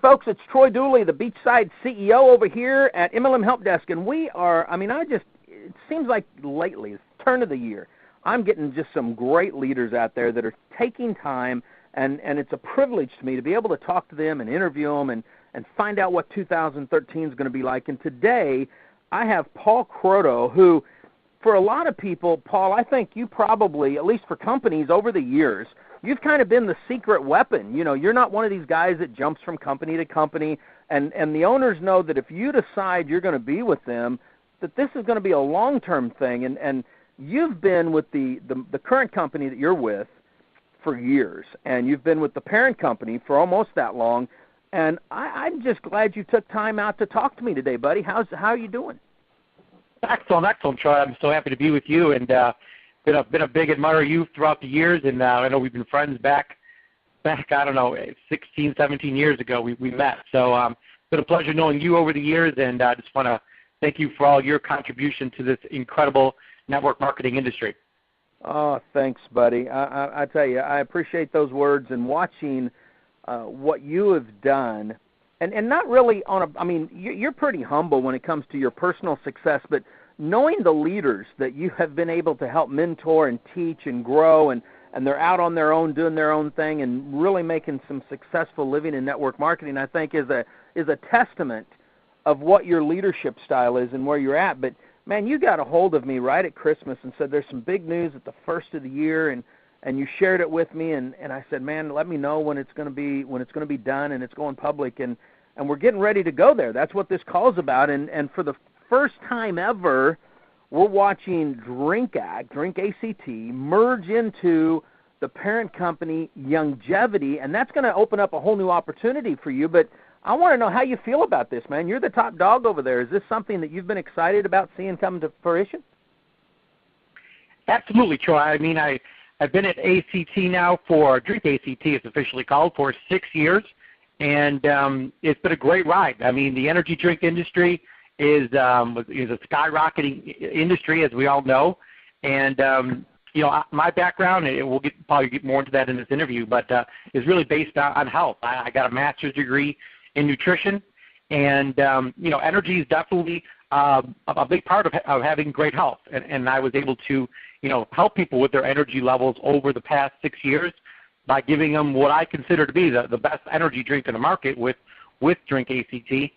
folks, it's Troy Dooley, the Beachside CEO over here at MLM Help Desk, and we are, it seems like lately, it's turn of the year, I'm getting just some great leaders out there that are taking time, and it's a privilege to me to be able to talk to them and interview them and find out what 2013 is going to be like. And today, I have Paul Croto, who, for a lot of people, Paul, I think you probably, at least for companies over the years, you've kind of been the secret weapon. You know, you're not one of these guys that jumps from company to company, and the owners know that if you decide you're going to be with them, that this is going to be a long-term thing. And you've been with the current company that you're with for years, and you've been with the parent company for almost that long. And I'm just glad you took time out to talk to me today, buddy. How are you doing? Excellent, Troy. I'm so happy to be with you, and been a big admirer of you throughout the years, and I know we've been friends back I don't know, 16, 17 years ago we met. So it's been a pleasure knowing you over the years, and I just want to thank you for all your contribution to this incredible network marketing industry. Oh, thanks, buddy. I tell you, I appreciate those words, and watching what you have done, and not really you're pretty humble when it comes to your personal success, but knowing the leaders that you have been able to help mentor and teach and grow, and they're out on their own doing their own thing and really making some successful living in network marketing, I think is a testament of what your leadership style is and where you're at. But man, you got a hold of me right at Christmas and said there's some big news at the first of the year, and you shared it with me, and I said, man, let me know when it's going to be done and it's going public, and we're getting ready to go there. That's what this call is about. And for the first time ever, we're watching Drink ACT merge into the parent company Youngevity, and that's going to open up a whole new opportunity for you. But I want to know how you feel about this, man. You're the top dog over there. Is this something that you've been excited about seeing come to fruition? Absolutely, Troy. I mean, I've been at ACT now for, Drink ACT it's officially called, for 6 years, and it's been a great ride. I mean, the energy drink industry is a skyrocketing industry, as we all know, and my background, and we'll probably get more into that in this interview, but is really based on health. I got a master's degree in nutrition, and energy is definitely a big part of having great health, and I was able to help people with their energy levels over the past 6 years by giving them what I consider to be the best energy drink in the market with Drink ACT.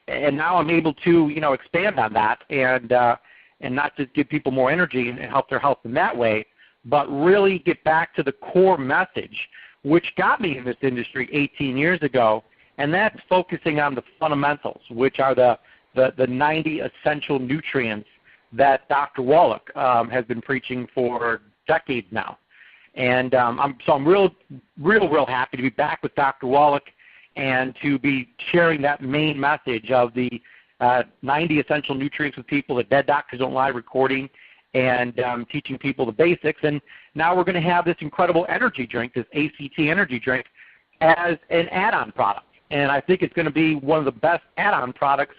And now I'm able to, expand on that and not just give people more energy and help their health in that way, but really get back to the core message, which got me in this industry 18 years ago, and that's focusing on the fundamentals, which are the 90 essential nutrients that Dr. Wallach has been preaching for decades now. And I'm real happy to be back with Dr. Wallach and to be sharing that main message of the 90 essential nutrients with people that Dead Doctors Don't Lie recording, and teaching people the basics. And now we're going to have this incredible energy drink, this ACT energy drink, as an add-on product. And I think it's going to be one of the best add-on products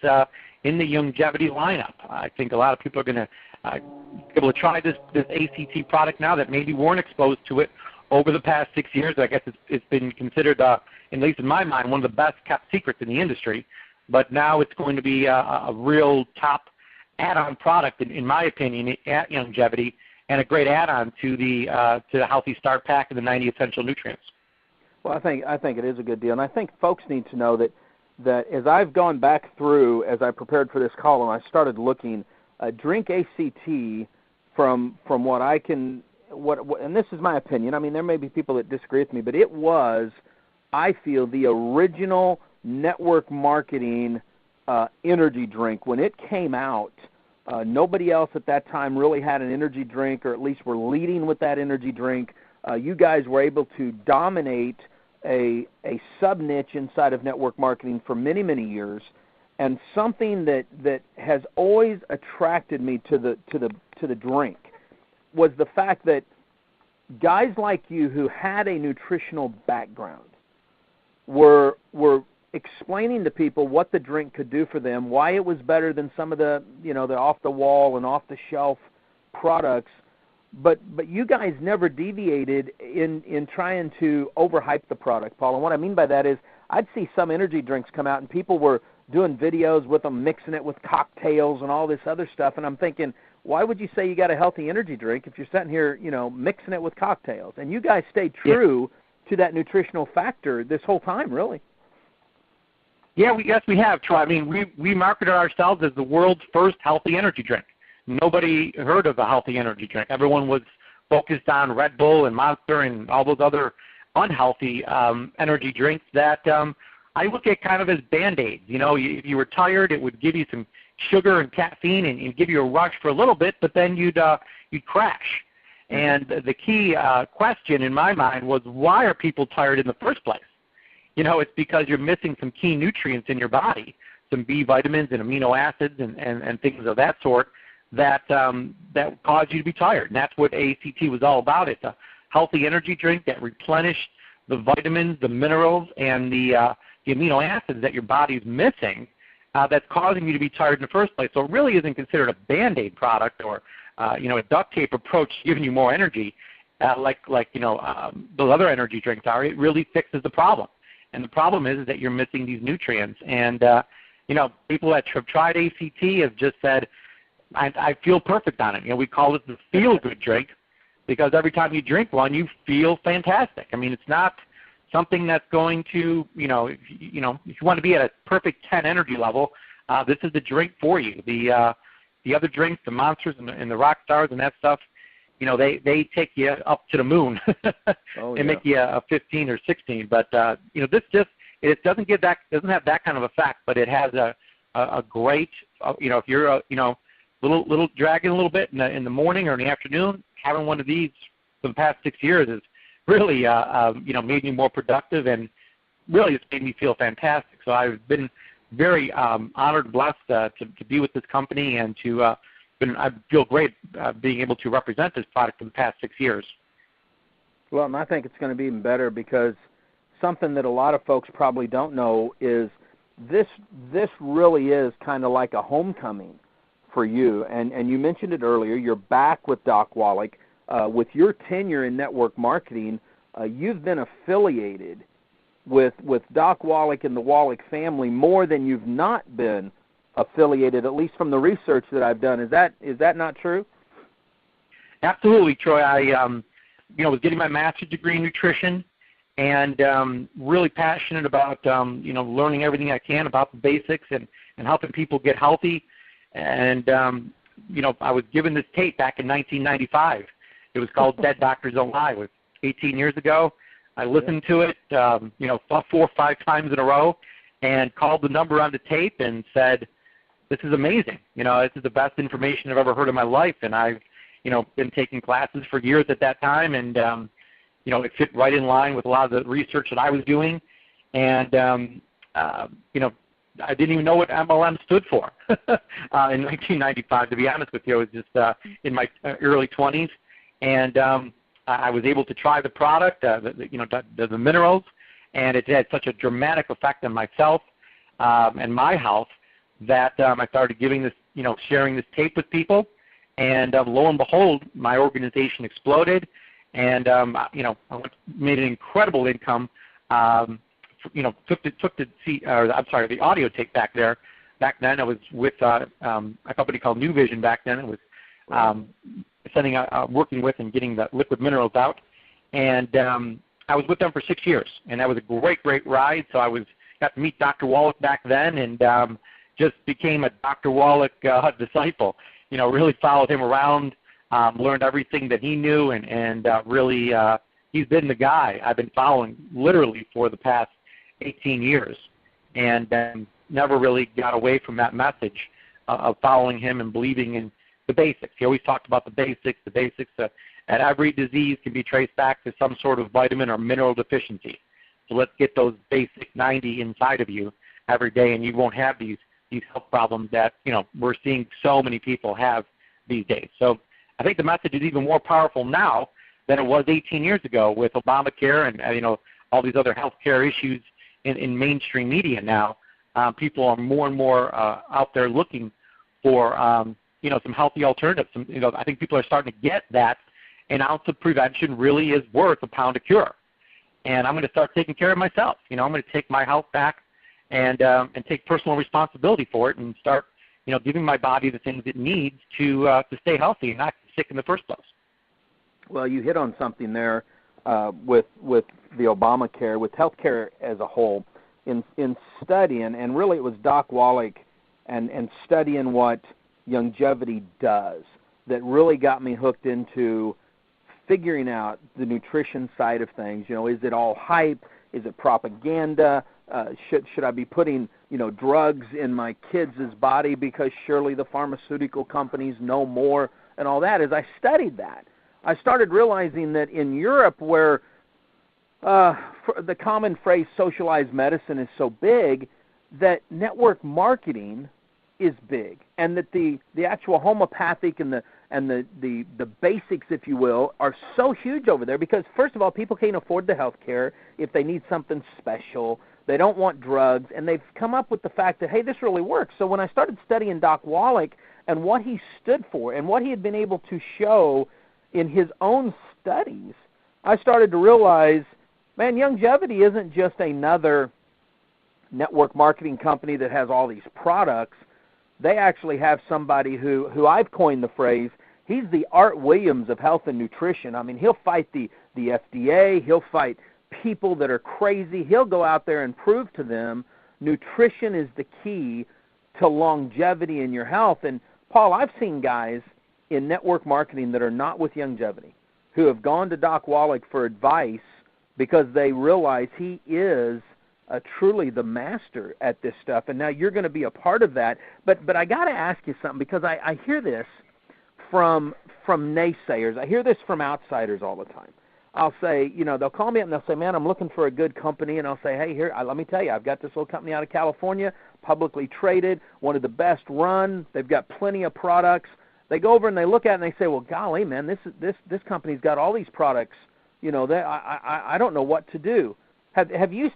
in the Youngevity lineup. I think a lot of people are going to be able to try this ACT product now that maybe weren't exposed to it over the past 6 years. I guess it's been considered, at least in my mind, one of the best kept secrets in the industry. But now it's going to be a real top add-on product, in my opinion, at Youngevity, and a great add-on to the Healthy Start Pack and the 90 essential nutrients. Well, I think it is a good deal, and I think folks need to know that as I've gone back through, as I prepared for this call, and I started looking, Drink ACT from what I can, and this is my opinion. I mean, there may be people that disagree with me, but it was, I feel, the original network marketing energy drink. When it came out, nobody else at that time really had an energy drink, or at least were leading with that energy drink. You guys were able to dominate a sub-niche inside of network marketing for many, many years, and something that has always attracted me to the drink was the fact that guys like you who had a nutritional background were explaining to people what the drink could do for them, why it was better than some of the the off-the-wall and off-the-shelf products. But you guys never deviated in trying to overhype the product, Paul. And what I mean by that is I'd see some energy drinks come out, and people were doing videos with them, mixing it with cocktails and all this other stuff, and I'm thinking, why would you say you got a healthy energy drink if you're sitting here, mixing it with cocktails? And you guys stayed true to that nutritional factor this whole time, really. Yeah, yes, we have, Troy. I mean, we marketed ourselves as the world's first healthy energy drink. Nobody heard of a healthy energy drink. Everyone was focused on Red Bull and Monster and all those other unhealthy energy drinks that I look at kind of as Band-Aids. If you were tired, it would give you some sugar and caffeine and give you a rush for a little bit, but then you'd crash. And the key question in my mind was, why are people tired in the first place? It's because you're missing some key nutrients in your body, some B vitamins and amino acids and things of that sort that cause you to be tired. And that's what ACT was all about. It's a healthy energy drink that replenished the vitamins, the minerals, and the amino acids that your body's missing that's causing you to be tired in the first place. So it really isn't considered a Band-Aid product or a duct tape approach to giving you more energy like those other energy drinks are. It really fixes the problem. And the problem is that you're missing these nutrients. And, people that have tried ACT have just said, I feel perfect on it. We call it the feel-good drink because every time you drink one, you feel fantastic. I mean, it's not something that's going to, if you want to be at a perfect 10 energy level, this is the drink for you. The other drinks, the Monsters and the Rock Stars and that stuff, they take you up to the moon. They make you a 15 or 16. But this it doesn't have that kind of effect, but it has a great if you're little dragging a little bit in the morning or in the afternoon, having one of these for the past 6 years has really made me more productive, and really it's made me feel fantastic. So I've been very honored and blessed to be with this company and to I feel great being able to represent this product for the past 6 years. Well, and I think it's going to be even better because something that a lot of folks probably don't know is this really is kind of like a homecoming for you. And you mentioned it earlier, you're back with Doc Wallach. With your tenure in network marketing, you've been affiliated with Doc Wallach and the Wallach family more than you've not been affiliated, at least from the research that I've done. Is that not true? Absolutely, Troy. I was getting my master's degree in nutrition and really passionate about learning everything I can about the basics and helping people get healthy. And I was given this tape back in 1995. It was called Dead Doctors Don't Lie. It was 18 years ago. I listened to it, about 4 or 5 times in a row, and called the number on the tape and said, "This is amazing. This is the best information I've ever heard in my life." And I've, been taking classes for years at that time, and it fit right in line with a lot of the research that I was doing. And I didn't even know what MLM stood for in 1995. To be honest with you, I was just in my early 20s, and I was able to try the product, the minerals, and it had such a dramatic effect on myself and my health that I started giving this, sharing this tape with people, and lo and behold, my organization exploded, and I made an incredible income. Took the audio tape back there. Back then, I was with a company called New Vision. Back then, it was working with and getting the liquid minerals out, and I was with them for 6 years, and that was a great ride. So I got to meet Dr. Wallach back then, and just became a Dr. Wallach disciple. Really followed him around, learned everything that he knew, and really he's been the guy I've been following literally for the past 18 years, and never really got away from that message of following him and believing in the basics. He always talked about the basics. The basics that every disease can be traced back to some sort of vitamin or mineral deficiency. So let's get those basic 90 inside of you every day, and you won't have these health problems that we're seeing so many people have these days. So I think the message is even more powerful now than it was 18 years ago with Obamacare and all these other healthcare issues in mainstream media now. People are more and more out there looking for some healthy alternatives. I think people are starting to get that an ounce of prevention really is worth a pound of cure. and I'm going to start taking care of myself. I'm going to take my health back and take personal responsibility for it and start, giving my body the things it needs to stay healthy and not get sick in the first place. Well, you hit on something there with the Obamacare, with healthcare as a whole. In studying, and really it was Doc Wallach and studying what Youngevity does that really got me hooked into figuring out the nutrition side of things. Is it all hype? Is it propaganda? Should I be putting drugs in my kids' body because surely the pharmaceutical companies know more and all that? As I studied that, I started realizing that in Europe, where the common phrase socialized medicine is so big, that network marketing is big, and that the actual homeopathic and the basics, if you will, are so huge over there because, first of all, people can't afford the health care if they need something special. They don't want drugs, and they've come up with the fact that, hey, this really works. So when I started studying Doc Wallach and what he stood for and what he had been able to show in his own studies, I started to realize, man, Youngevity isn't just another network marketing company that has all these products. They actually have somebody who I've coined the phrase, he's the Art Williams of health and nutrition. I mean, he'll fight the FDA. He'll fight people that are crazy. He'll go out there and prove to them nutrition is the key to longevity in your health. And, Paul, I've seen guys in network marketing that are not with Youngevity who have gone to Doc Wallach for advice because they realize he is truly the master at this stuff, and now you're going to be a part of that. But I got to ask you something, because I hear this from naysayers. I hear this from outsiders all the time. I'll say, they'll call me up and they'll say, man, I'm looking for a good company, and I'll say, hey, here, let me tell you, I've got this little company out of California, publicly traded, one of the best run. They've got plenty of products. They go over and they look at it and they say, well, golly, man, this company's got all these products. I don't know what to do. Have you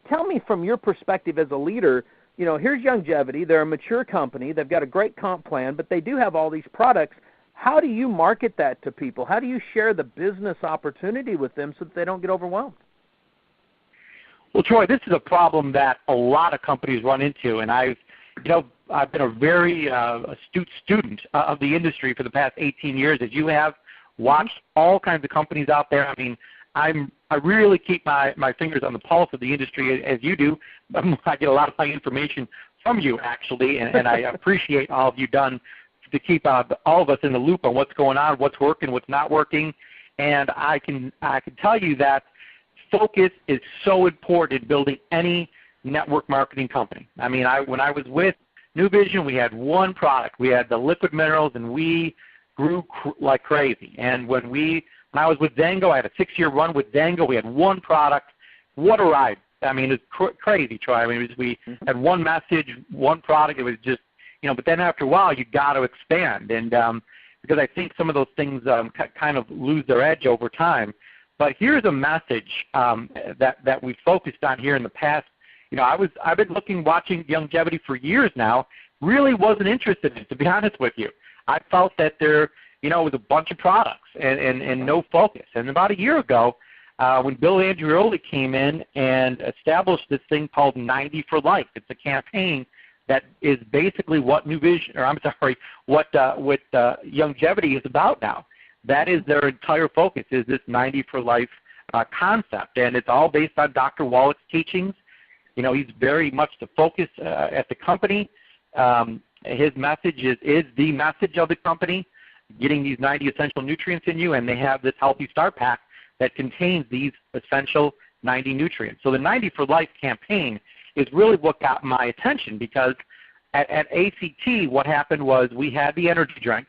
tell me from your perspective as a leader, here's Youngevity. They're a mature company. They've got a great comp plan, but they do have all these products. How do you market that to people? How do you share the business opportunity with them so that they don't get overwhelmed? Well, Troy, this is a problem that a lot of companies run into, and I've been a very astute student of the industry for the past 18 years, as you have, watched all kinds of companies out there. I mean, I really keep my fingers on the pulse of the industry as you do. I get a lot of my information from you, actually, and I appreciate all you've done to keep all of us in the loop on what's going on, what's working, what's not working. And I can tell you that focus is so important in building any network marketing company. I mean, when I was with New Vision, we had one product. We had the liquid minerals, and we grew like crazy. And when I was with Dango, I had a 6-year run with Dango. We had one product. What a ride. I mean, it's crazy, Troy. I mean, we had one message, one product. It was just, but then after a while, you got to expand. And because I think some of those things kind of lose their edge over time. But here's a message that we focused on here in the past. I've been watching Youngevity for years now, really wasn't interested in it, to be honest with you. I felt that there was a bunch of products and no focus. And about a year ago, when Bill Andreoli came in and established this thing called 90 for Life, it's a campaign that is basically what what Youngevity is about now. That is their entire focus, is this 90 for Life concept. And it's all based on Dr. Wallach's teachings. He's very much the focus at the company. His message is the message of the company, getting these 90 essential nutrients in you, and they have this Healthy Start Pack that contains these essential 90 nutrients. So the 90 for Life campaign is really what got my attention, because at ACT what happened was we had the energy drink.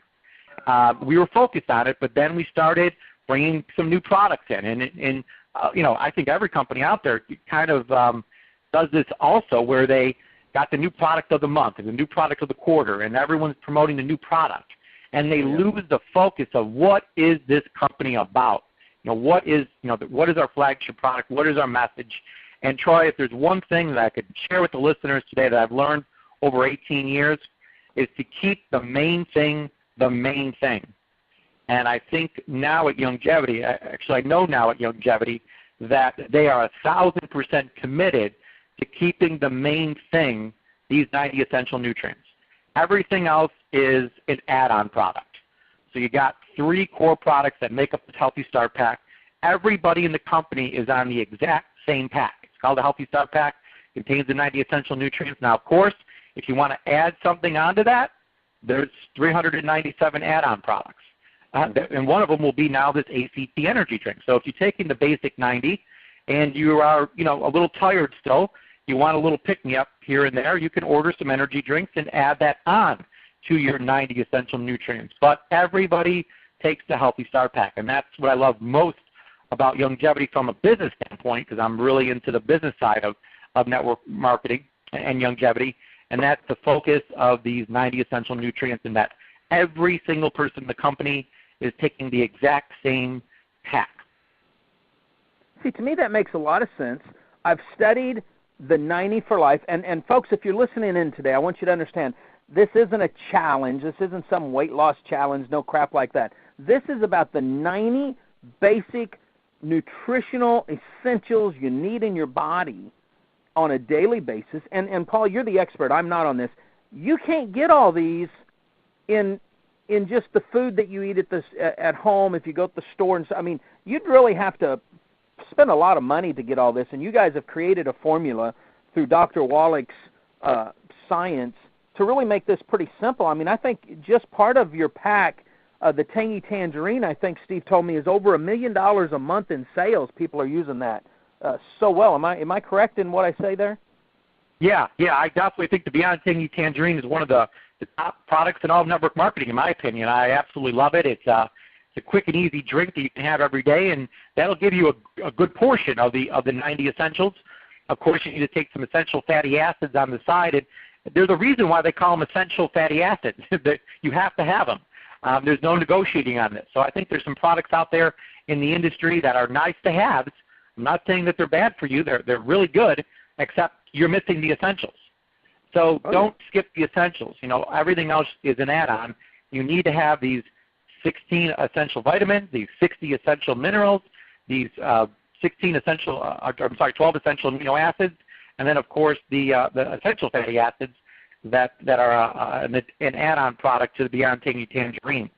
We were focused on it, but then we started bringing some new products in. And I think every company out there kind of does this also, where they got the new product of the month and the new product of the quarter, and everyone's promoting the new product. And they lose the focus of what is this company about. What is our flagship product? What is our message? And Troy, if there's one thing that I could share with the listeners today that I've learned over 18 years, is to keep the main thing the main thing. And I think now at Youngevity, I know now at Youngevity, that they are 1,000% committed to keeping the main thing, these 90 essential nutrients. Everything else is an add-on product. So you got 3 core products that make up the Healthy Start Pack. Everybody in the company is on the exact same pack. It's called the Healthy Start Pack. It contains the 90 essential nutrients. Now, of course, if you want to add something onto that, there's 397 add-on products. And one of them will be now this ACT energy drink. So if you're taking the basic 90 and you are, a little tired still, you want a little pick-me-up here and there, you can order some energy drinks and add that on to your 90 essential nutrients. But everybody takes the Healthy Start Pack, and that's what I love most about Youngevity from a business standpoint, because I'm really into the business side of network marketing and Youngevity, and that's the focus of these 90 essential nutrients, and that every single person in the company is taking the exact same pack. See, to me that makes a lot of sense. I've studied the 90 for life, and folks, if you're listening in today, I want you to understand, this isn't a challenge. This isn't some weight loss challenge, no crap like that. This is about the 90 basic nutritional essentials you need in your body on a daily basis. And Paul, you're the expert. I'm not on this. You can't get all these in just the food that you eat at home if you go to the store. And so, I mean, you'd really have to spend a lot of money to get all this. And you guys have created a formula through Dr. Wallach's science to really make this pretty simple. I mean, I think just part of your pack, the Tangy Tangerine, I think Steve told me, is over $1 million a month in sales. People are using that so well. Am I correct in what I say there? Yeah, I definitely think the Beyond Tangy Tangerine is one of the top products in all of network marketing, in my opinion. I absolutely love it. It's a quick and easy drink that you can have every day, and that'll give you a good portion of the 90 essentials. Of course, you need to take some essential fatty acids on the side, and there's a reason why they call them essential fatty acids. That you have to have them. There's no negotiating on this. So I think there's some products out there in the industry that are nice to have. I'm not saying that they're bad for you. They're really good, except you're missing the essentials. So don't skip the essentials. Everything else is an add-on. You need to have these 16 essential vitamins, these 60 essential minerals, these 12 essential amino acids, and then, of course, the essential fatty acids that are an add-on product to the Beyond Tangy Tangerine.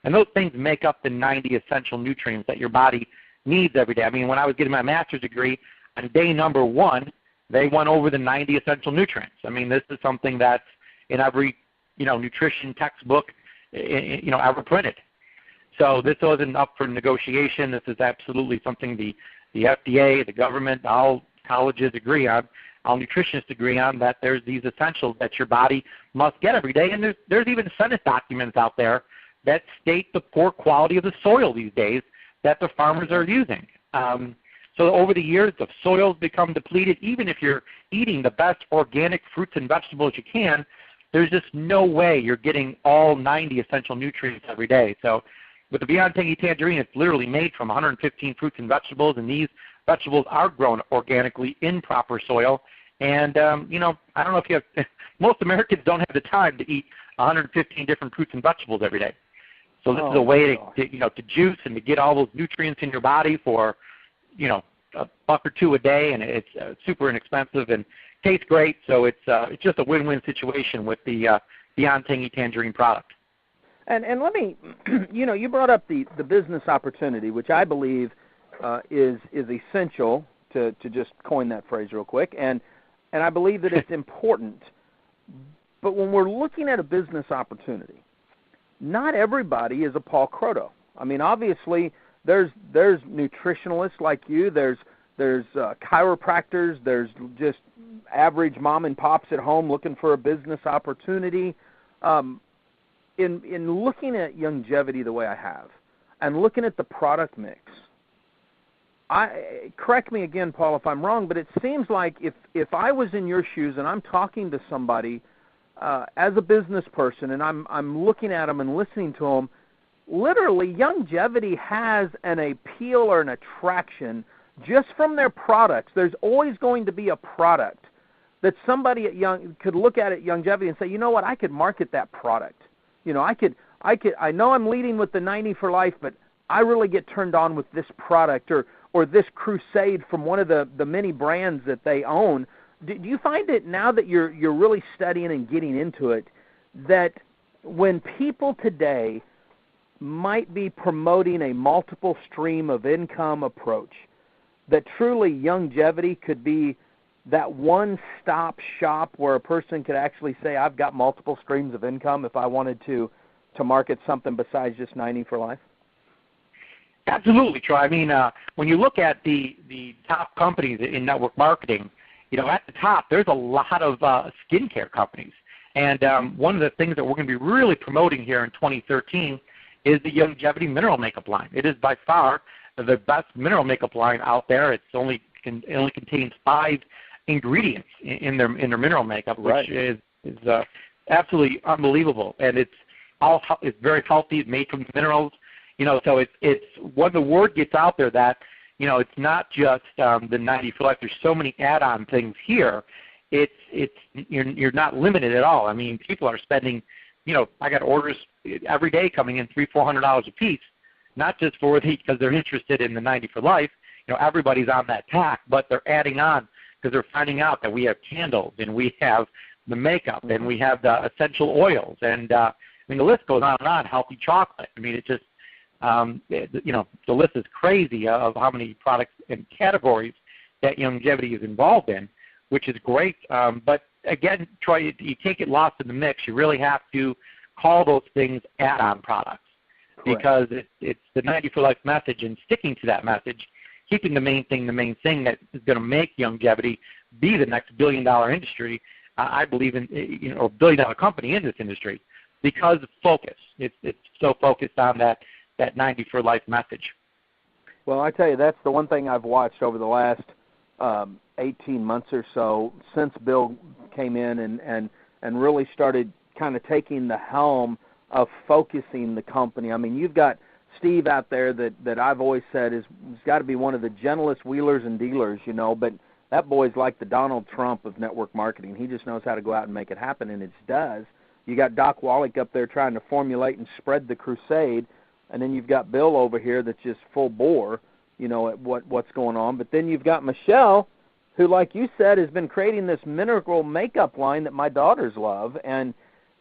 And those things make up the 90 essential nutrients that your body needs every day. I mean, when I was getting my master's degree, on day number 1, they went over the 90 essential nutrients. I mean, this is something that's in every, nutrition textbook, ever printed. So this wasn't up for negotiation. This is absolutely something the FDA, the government, all colleges agree on, all nutritionists agree on, that there's these essentials that your body must get every day. And there's even Senate documents out there that state the poor quality of the soil these days that the farmers are using. So over the years, the soil's become depleted. Even if you're eating the best organic fruits and vegetables you can, there's just no way you're getting all 90 essential nutrients every day. So with the Beyond Tangy Tangerine, it's literally made from 115 fruits and vegetables, and these vegetables are grown organically in proper soil. And, I don't know if you have – most Americans don't have the time to eat 115 different fruits and vegetables every day. So this is a way to juice and to get all those nutrients in your body for, $1 or $2 a day, and it's super inexpensive and tastes great. So it's just a win-win situation with the Beyond Tangy Tangerine product. And let me, you brought up the business opportunity, which I believe is essential, to just coin that phrase real quick, and I believe that it's important. But when we're looking at a business opportunity, not everybody is a Paul Croto. I mean, obviously, there's nutritionalists like you. There's chiropractors. There's just average mom and pops at home looking for a business opportunity. In looking at Youngevity the way I have, and looking at the product mix, correct me again, Paul, if I'm wrong, but it seems like if I was in your shoes and I'm talking to somebody as a business person, and I'm looking at them and listening to them, literally Youngevity has an appeal or an attraction just from their products. There's always going to be a product that somebody could look at Youngevity and say, you know what, I could market that product. I know I'm leading with the 90 for life, but I really get turned on with this product or this crusade from one of the many brands that they own. Do you find it now that you're really studying and getting into it, that when people today might be promoting a multiple stream of income approach, that truly Youngevity could be that one-stop shop where a person could actually say, I've got multiple streams of income if I wanted to market something besides just 90 for life? Absolutely, Troy. I mean, when you look at the top companies in network marketing, at the top, there's a lot of skincare companies. And one of the things that we're going to be really promoting here in 2013 is the Youngevity mineral makeup line. It is by far the best mineral makeup line out there. It only contains 5 ingredients in their mineral makeup, which is absolutely unbelievable. And it's very healthy. It's made from minerals. So it's when the word gets out there that it's not just the 90 for life. There's so many add-on things here. You're not limited at all. I mean, people are spending. I got orders every day coming in $300-400 a piece, not just because they're interested in the 90 for life. Everybody's on that tack, but they're adding on because they're finding out that we have candles and we have the makeup and we have the essential oils and I mean the list goes on and on. Healthy chocolate. I mean it just the list is crazy of how many products and categories that Youngevity is involved in, which is great. But again, Troy, you can't get lost in the mix. You really have to call those things add-on products. Correct. Because it's the 90 for life message and sticking to that message, keeping the main thing that is going to make Youngevity be the next billion-dollar industry. I believe in or billion-dollar company in this industry because of focus. It's so focused on that 90 for life message. Well, I tell you, that's the one thing I've watched over the last 18 months or so since Bill came in and really started kind of taking the helm of focusing the company. I mean, you've got Steve out there that I've always said has got to be one of the gentlest wheelers and dealers, but that boy's like the Donald Trump of network marketing. He just knows how to go out and make it happen, and it does. You got Doc Wallach up there trying to formulate and spread the crusade, and then you've got Bill over here that's just full bore, at what's going on. But then you've got Michelle, who, like you said, has been creating this mineral makeup line that my daughters love, and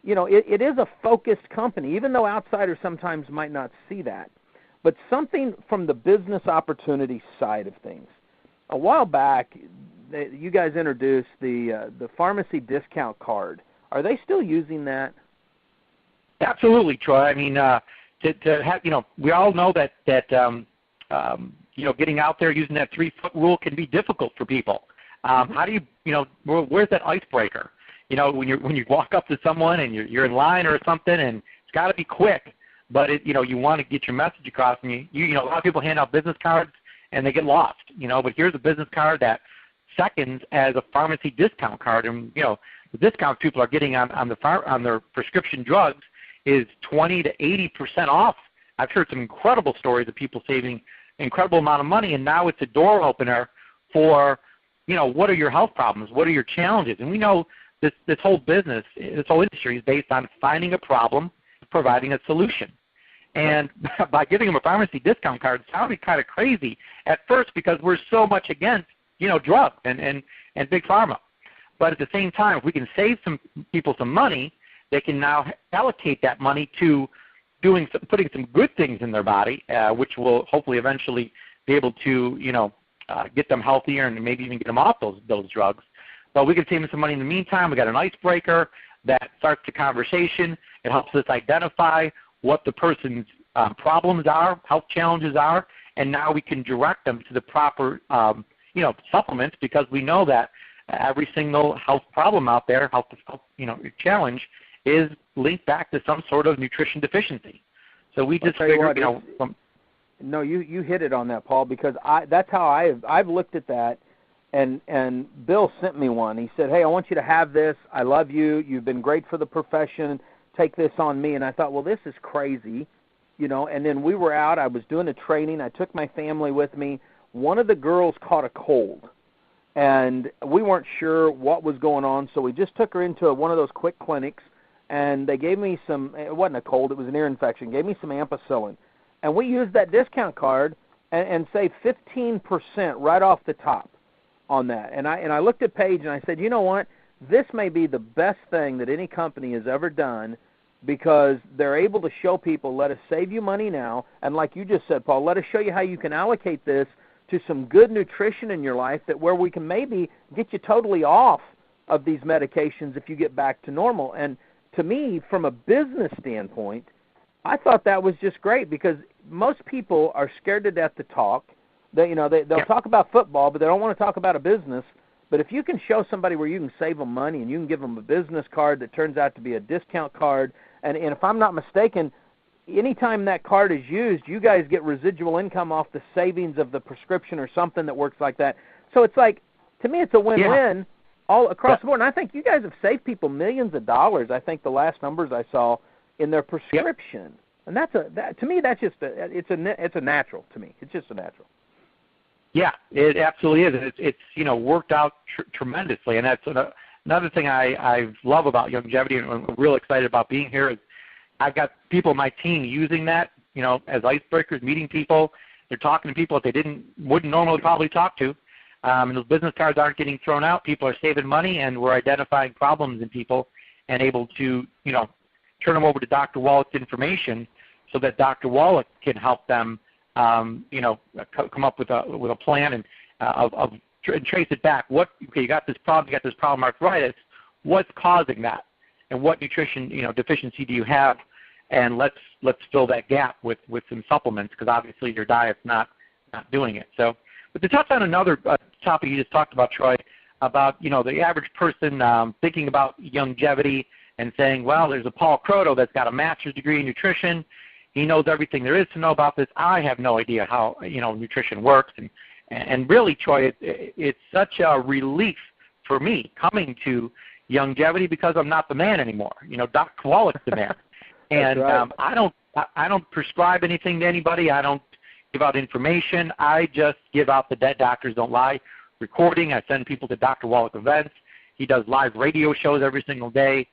it is a focused company, even though outsiders sometimes might not see that. But something from the business opportunity side of things. A while back, you guys introduced the pharmacy discount card. Are they still using that? Absolutely, Troy. I mean, to have, we all know that getting out there using that 3-foot rule can be difficult for people. How do you, where's that icebreaker? When you walk up to someone and you're in line or something, and it's got to be quick, but you want to get your message across, and a lot of people hand out business cards and they get lost, But here's a business card that seconds as a pharmacy discount card, and the discounts people are getting on their prescription drugs is 20 to 80% off. I've heard some incredible stories of people saving an incredible amount of money, and now it's a door opener for what are your health problems, what are your challenges, and we know. This whole business, this whole industry is based on finding a problem, providing a solution. And by giving them a pharmacy discount card, it sounded kind of crazy at first because we're so much against, drugs and big pharma. But at the same time, if we can save some people some money, they can now allocate that money to putting some good things in their body, which will hopefully eventually be able to, get them healthier and maybe even get them off those drugs. But we can save them some money in the meantime. We got an icebreaker that starts the conversation. It helps us identify what the person's problems are, health challenges are, and now we can direct them to the proper, supplements because we know that every single health problem out there, health challenge, is linked back to some sort of nutrition deficiency. So we just figured, No, you hit it on that, Paul, because that's how I've looked at that. And Bill sent me one. He said, hey, I want you to have this. I love you. You've been great for the profession. Take this on me. And I thought, well, this is crazy, And then we were out. I was doing a training. I took my family with me. One of the girls caught a cold, and we weren't sure what was going on, so we just took her into one of those quick clinics, and they gave me some – it wasn't a cold. It was an ear infection. Gave me some ampicillin. and we use that discount card and save 15% right off the top on that. And I looked at Paige and I said, you know what? This may be the best thing that any company has ever done, because they're able to show people, let us save you money now, and like you just said, Paul, let us show you how you can allocate this to some good nutrition in your life, that where we can maybe get you totally off of these medications if you get back to normal. And to me, from a business standpoint, I thought that was just great, because most people are scared to death to talk. They'll talk about football, but they don't want to talk about a business. But if you can show somebody where you can save them money, and you can give them a business card that turns out to be a discount card, and if I'm not mistaken, anytime that card is used, you guys get residual income off the savings of the prescription or something that works like that. So it's like, to me, it's a win-win all across the board. And I think you guys have saved people millions of dollars, I think the last numbers I saw, in their prescription. And to me, that's just it's a natural to me. It's just a natural. Yeah, it absolutely is. It's worked out tremendously, and that's another thing I love about Youngevity, and I'm real excited about being here. Is I've got people on my team using that, as icebreakers, meeting people. They're talking to people that they wouldn't normally probably talk to. And those business cards aren't getting thrown out. People are saving money, and we're identifying problems in people and able to, turn them over to Dr. Wallach's information, so that Dr. Wallach can help them, come up with a plan and and trace it back. You got this problem, arthritis. What's causing that, and what nutrition deficiency do you have? And let's fill that gap with some supplements, because obviously your diet's not doing it. So, but to touch on another topic you just talked about, Troy, about the average person thinking about Youngevity and saying, well, there's a Paul Croto that's got a master's degree in nutrition. He knows everything there is to know about this. I have no idea how nutrition works, and really, Troy, it's such a relief for me coming to Youngevity, because I'm not the man anymore. Dr. Wallach's the man. And right. I don't prescribe anything to anybody. I don't give out information. I just give out the Dead Doctors Don't Lie recording. I send people to Dr. Wallach events. He does live radio shows every single day.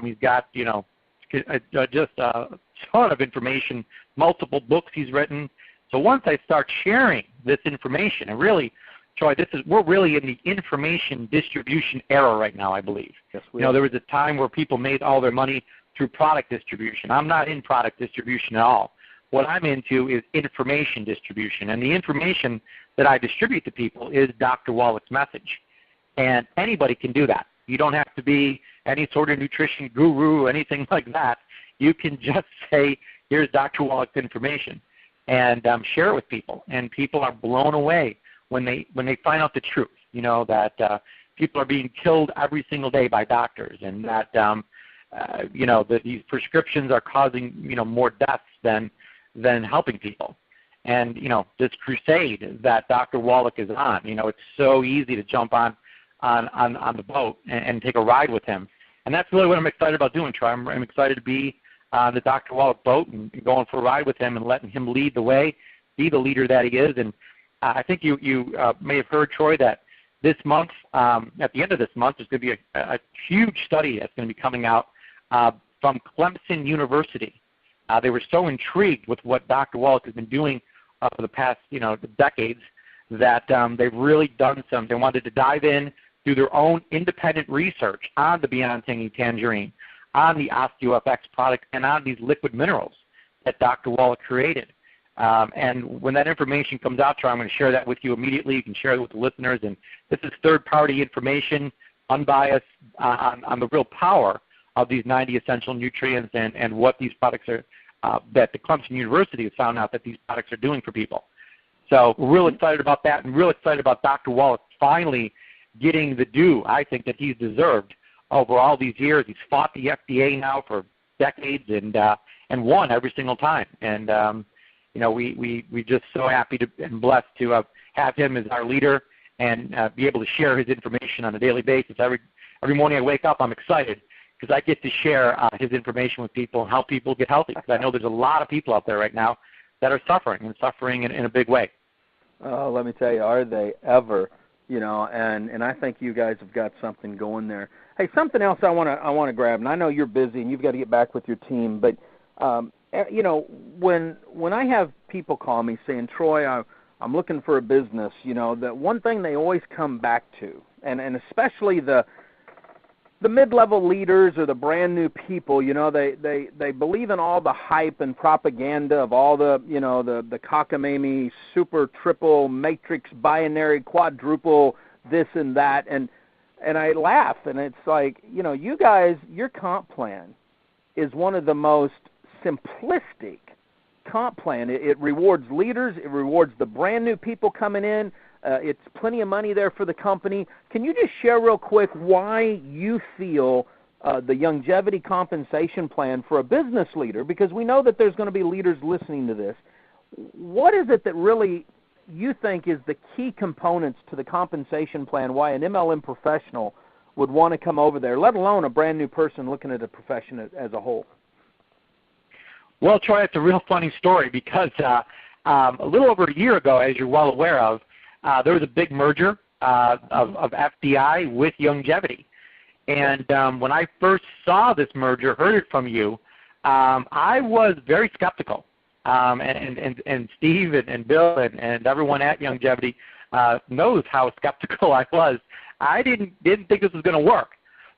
He's got just a ton of information, multiple books he's written. So once I start sharing this information, and really, Troy, we're really in the information distribution era right now, I believe. Yes, there was a time where people made all their money through product distribution. I'm not in product distribution at all. What I'm into is information distribution, and the information that I distribute to people is Dr. Wallach's message. And anybody can do that. You don't have to be any sort of nutrition guru or anything like that. You can just say, here's Dr. Wallach's information, and share it with people. And people are blown away when they find out the truth, that people are being killed every single day by doctors, and that, that these prescriptions are causing, more deaths than helping people. And, this crusade that Dr. Wallach is on, it's so easy to jump on the boat and take a ride with him. And that's really what I'm excited about doing, Troy. I'm excited to be on the Dr. Wallach boat and going for a ride with him and letting him lead the way, be the leader that he is. And I think you may have heard, Troy, that this month, at the end of this month, there's going to be a huge study that's going to be coming out from Clemson University. They were so intrigued with what Dr. Wallach has been doing for the past, decades, that they've really done some. They wanted to dive in, do their own independent research on the Beyond Tangy Tangerine, on the OsteoFX product, and on these liquid minerals that Dr. Wallach created. And when that information comes out, Troy, I'm going to share that with you immediately. You can share it with the listeners. And this is third-party information, unbiased, on the real power of these 90 essential nutrients and what these products are, that the Clemson University has found out that these products are doing for people. So we're real excited about that, and real excited about Dr. Wallach finally getting the due, I think, that he's deserved over all these years. He's fought the FDA now for decades and won every single time. And we just so happy and blessed to have him as our leader and be able to share his information on a daily basis. Every morning I wake up, I'm excited because I get to share his information with people and help people get healthy. Because I know there's a lot of people out there right now that are suffering in a big way. Oh, let me tell you, are they ever? And I think you guys have got something going there. Hey, something else I want to grab, and I know you're busy and you've got to get back with your team, but You know, when I have people call me saying, Troy, I'm looking for a business, you know, the one thing they always come back to, and especially the mid-level leaders or the brand new people, you know, they believe in all the hype and propaganda of all the, you know, the cockamamie, super, triple, matrix, binary, quadruple, this and that, and I laugh, and it's like, you know, you guys, your comp plan is one of the most simplistic comp plan. It rewards leaders, it rewards the brand new people coming in. It's plenty of money there for the company. Can you just share real quick why you feel the Youngevity compensation plan for a business leader, because we know that there's going to be leaders listening to this. What is it that really you think is the key components to the compensation plan, why an MLM professional would want to come over there, let alone a brand new person looking at a profession as a whole? Well, Troy, it's a real funny story because a little over a year ago, as you're well aware of, there was a big merger of FDI with Youngevity. And when I first saw this merger, heard it from you, I was very skeptical. And Steve and Bill and everyone at Youngevity knows how skeptical I was. I didn't think this was going to work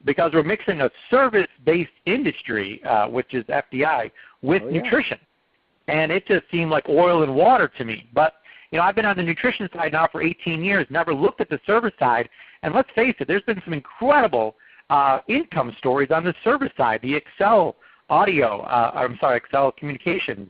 because we're mixing a service-based industry, which is FDI, with nutrition. And it just seemed like oil and water to me. But, you know, I've been on the nutrition side now for 18 years, never looked at the service side. And let's face it, there's been some incredible income stories on the service side. The Excel Communications,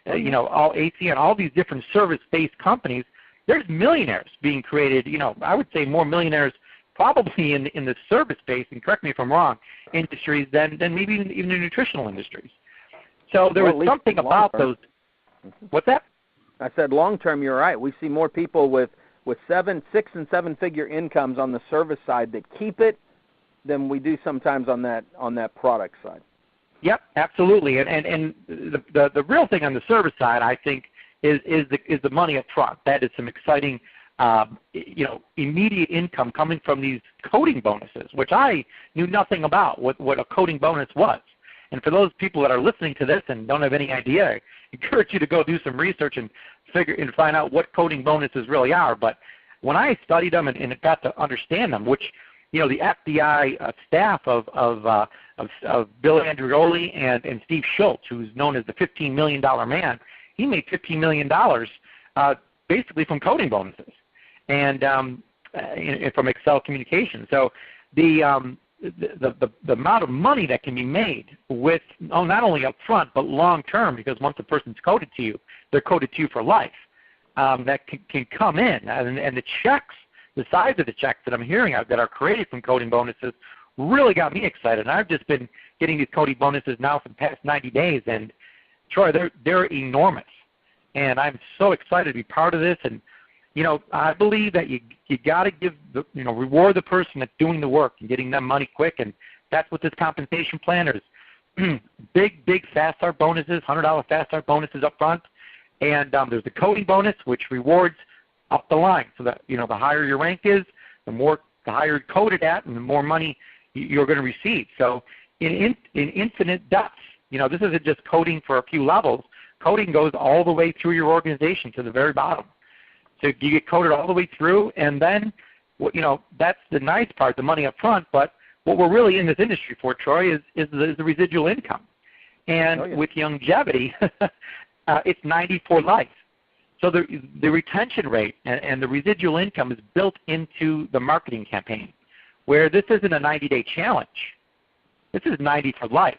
you know, all ACN, all these different service-based companies. There's millionaires being created, you know, I would say more millionaires probably in the service space, and correct me if I'm wrong, industries than maybe even the nutritional industries. So there was something about those. What's that? I said long term, you're right. We see more people with 6 and 7 figure incomes on the service side that keep it than we do sometimes on that product side. Yep, absolutely. And the real thing on the service side, I think, is the money up front. That is some exciting, you know, immediate income coming from these coding bonuses, which I knew nothing about what a coding bonus was. And for those people that are listening to this and don't have any idea, I encourage you to go do some research and find out what coding bonuses really are. But when I studied them and got to understand them, which, you know, the FDI staff of Bill Andreoli and Steve Schultz, who's known as the $15 million man, he made $15 million basically from coding bonuses and from Excel Communications. So the amount of money that can be made with not only up front but long term, because once a person's coded to you, they're coded to you for life, that can come in. And the checks, the size of the checks that I'm hearing that are created from coding bonuses really got me excited. And I've just been getting these coding bonuses now for the past 90 days, and Troy, they're enormous. And I'm so excited to be part of this. And you know, I believe that you got to reward the person that's doing the work and getting them money quick, and that's what this compensation plan is. big fast start bonuses, $100 fast start bonuses up front, and there's the coding bonus, which rewards up the line, so that, you know, the higher your rank is, the higher you're coded at, and the more money you're going to receive. So in infinite depths, you know, this isn't just coding for a few levels. Coding goes all the way through your organization to the very bottom. So you get coded all the way through, and then, you know, that's the nice part, the money up front. But what we're really in this industry for, Troy, is the residual income. And with Youngevity, it's 90 for life. So the retention rate and the residual income is built into the marketing campaign, where this isn't a 90-day challenge. This is 90 for life.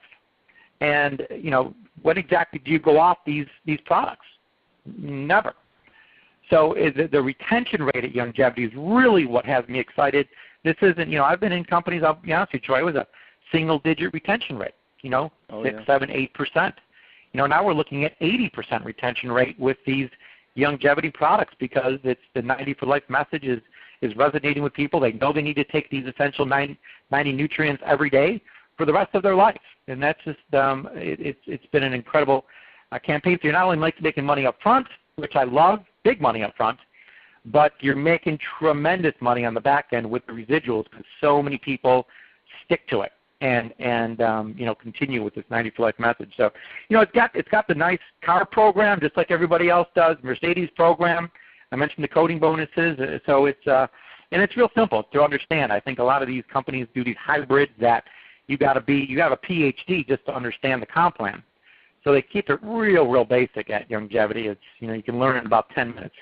And, you know, when exactly do you go off these products? Never. So the retention rate at Youngevity is really what has me excited. This isn't, you know, I've been in companies, I'll be honest with you, Troy, it was a single-digit retention rate, you know, 6, 7, 8%. You know, now we're looking at 80% retention rate with these Youngevity products, because it's the 90 for life message is resonating with people. They know they need to take these essential 90 nutrients every day for the rest of their life. And that's just, it's been an incredible campaign. So you're not only making money up front, which I love, big money up front, but you're making tremendous money on the back end with the residuals, because so many people stick to it. and continue with this 90 for Life message. So, it's got the nice car program just like everybody else does, Mercedes program. I mentioned the coding bonuses, so it's real simple to understand. I think a lot of these companies do these hybrids that you have a PhD just to understand the comp plan. So they keep it real basic at Youngevity. It's you can learn in about 10 minutes,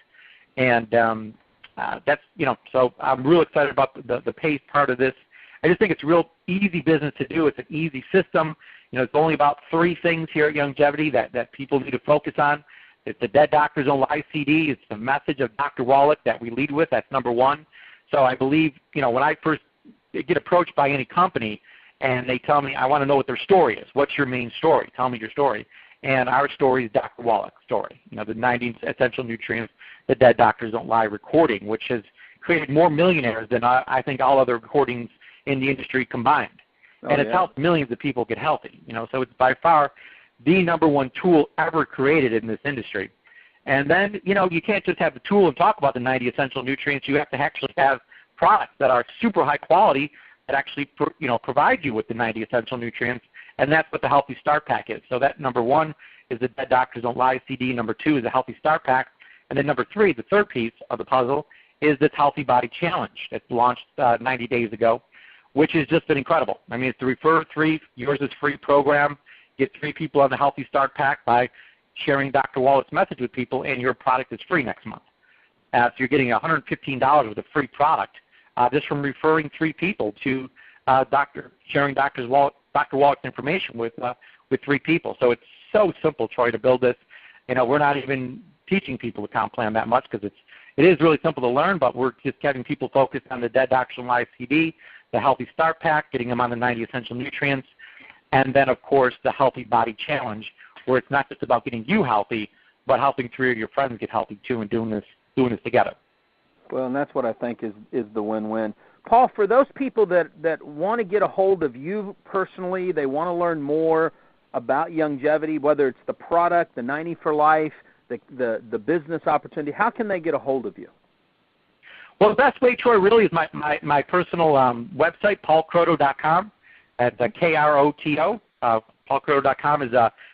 and that's So I'm real excited about the PACE part of this. I just think it's real easy business to do. It's an easy system. It's only about 3 things here at Youngevity that people need to focus on. It's the Dead Doctors Don't Lie CD. It's the message of Dr. Wallach that we lead with. That's number 1. So I believe, when I first get approached by any company and they tell me, I want to know what their story is. What's your main story? Tell me your story. And our story is Dr. Wallach's story. The 90 essential nutrients, the Dead Doctors Don't Lie recording, which has created more millionaires than I think all other recordings in the industry combined. And it's helped millions of people get healthy. So it's by far the number 1 tool ever created in this industry. And then, you can't just have the tool and talk about the 90 essential nutrients. You have to actually have products that are super high quality that actually, provide you with the 90 essential nutrients. And that's what the Healthy Start Pack is. So that number 1 is the Dead Doctors Don't Lie CD. Number 2 is the Healthy Start Pack. And then number 3, the third piece of the puzzle, is this Healthy Body Challenge that's launched 90 days ago, which has just been incredible. I mean, it's the Refer 3, yours is free program. Get 3 people on the Healthy Start Pack by sharing Dr. Wallach's message with people, and your product is free next month. So you're getting $115 with a free product just from referring 3 people to sharing Dr. Wallach's information with 3 people. So it's so simple, Troy, to build this. We're not even teaching people the comp plan that much because it is really simple to learn, but we're just having people focus on the Dead Doctors Don't Lie CD, the Healthy Start Pack, getting them on the 90 essential nutrients, and then, of course, the Healthy Body Challenge, where it's not just about getting you healthy, but helping 3 of your friends get healthy too, and doing this together. Well, and that's what I think is the win-win. Paul, for those people that want to get a hold of you personally, they want to learn more about Youngevity, whether it's the product, the 90 for Life, the business opportunity, how can they get a hold of you? Well, the best way, Troy, really is my personal website, paulcroto.com. That's Kroto. Paulcroto.com is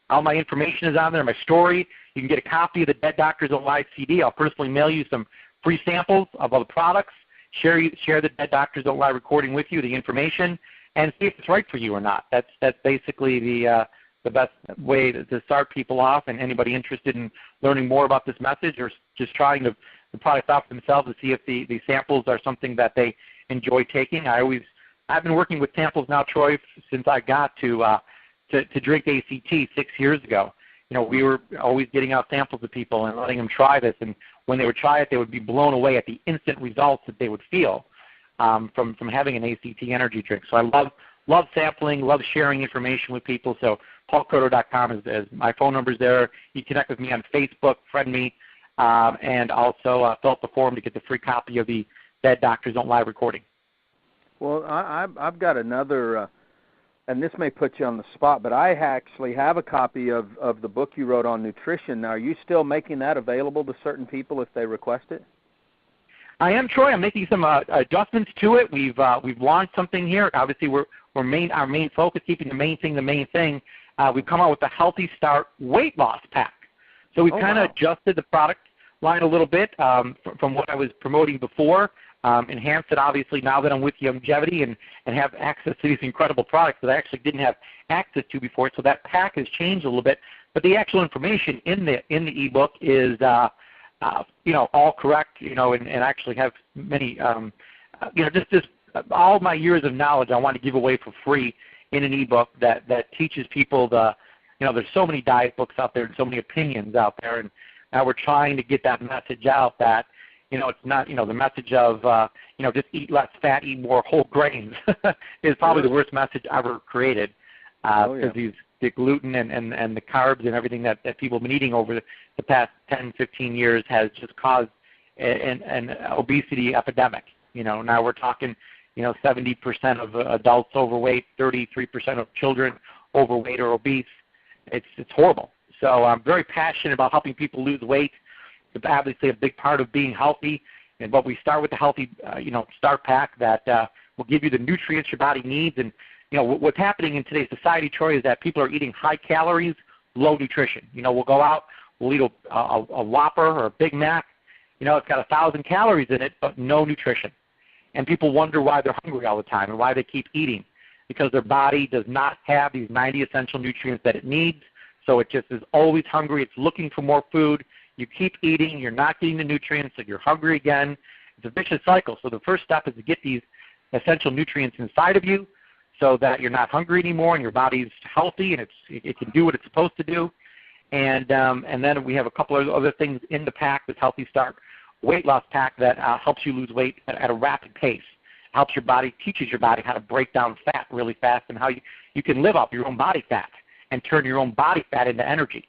all my information is on there, my story. You can get a copy of the Dead Doctors Don't Lie CD. I'll personally mail you some free samples of all the products, share the Dead Doctors Don't Lie recording with you, the information, and see if it's right for you or not. That's basically the best way to start people off, and anybody interested in learning more about this message or just trying the products out for themselves to see if the samples are something that they enjoy taking. I've been working with samples now, Troy, since I got to drink ACT 6 years ago. We were always getting out samples of people and letting them try this, and when they would try it, they would be blown away at the instant results that they would feel from having an ACT energy drink. So I love sampling, love sharing information with people. So paulcroto.com is my phone number is there. You connect with me on Facebook, friend me, and also fill out the form to get the free copy of the Dead Doctors Don't Lie recording. Well, I've got another, and this may put you on the spot, but I actually have a copy of the book you wrote on nutrition. Now, are you still making that available to certain people if they request it? I am, Troy. I'm making some adjustments to it. We've launched something here. Obviously, our main focus, keeping the main thing. We've come out with the Healthy Start Weight Loss Pack. So we've kind of adjusted the product line a little bit from what I was promoting before. Enhanced it, obviously, now that I'm with Youngevity and have access to these incredible products that I actually didn't have access to before. So that pack has changed a little bit. But the actual information in the ebook is all correct, and actually have many, just all my years of knowledge I want to give away for free in an ebook that teaches people there's so many diet books out there and so many opinions out there, and now we're trying to get that message out that, it's not, the message of, just eat less fat, eat more whole grains is probably the worst message ever created because the gluten and the carbs and everything that people have been eating over the past 10, 15 years has just caused an obesity epidemic. Now we're talking, 70% of adults overweight, 33% of children overweight or obese. It's horrible. So I'm very passionate about helping people lose weight. It's obviously a big part of being healthy. But we start with the Healthy Start Pack that will give you the nutrients your body needs. And what's happening in today's society, Troy, is that people are eating high calories, low nutrition. We'll go out, we'll eat a Whopper or a Big Mac. It's got 1,000 calories in it, but no nutrition. And people wonder why they're hungry all the time and why they keep eating, because their body does not have these 90 essential nutrients that it needs. So it just is always hungry. It's looking for more food. You keep eating. You're not getting the nutrients, so you're hungry again. It's a vicious cycle. So the first step is to get these essential nutrients inside of you so that you're not hungry anymore and your body's healthy and it can do what it's supposed to do. And then we have a couple of other things in the pack, this Healthy Start weight loss pack that helps you lose weight at a rapid pace. Helps your body, teaches your body how to break down fat really fast and how you can live off your own body fat and turn your own body fat into energy.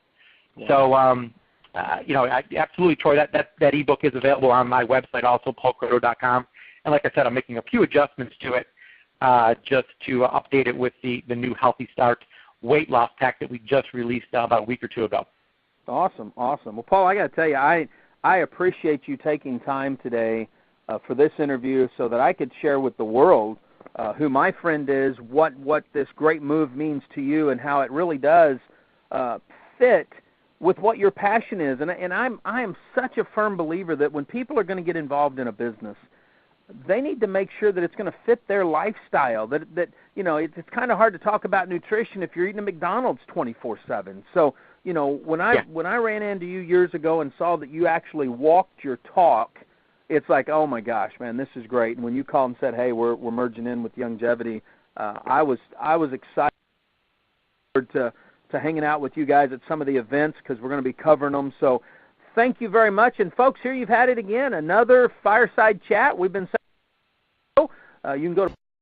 Yeah. So, absolutely, Troy, that ebook is available on my website also, paulcroto.com. And like I said, I'm making a few adjustments to it just to update it with the new Healthy Start weight loss pack that we just released about a week or two ago. Awesome, awesome. Well, Paul, I got to tell you, I appreciate you taking time today for this interview so that I could share with the world who my friend is, what this great move means to you, and how it really does fit with what your passion is. And I am such a firm believer that when people are going to get involved in a business, they need to make sure that it's going to fit their lifestyle. That it's kind of hard to talk about nutrition if you're eating at McDonald's 24/7. So when I ran into you years ago and saw that you actually walked your talk, it's like, oh my gosh, man, this is great. And when you called and said, hey, we're merging in with Youngevity, I was excited to hanging out with you guys at some of the events because we're going to be covering them. So thank you very much. And folks, here you've had it again, another fireside chat. We've been saying, you can go to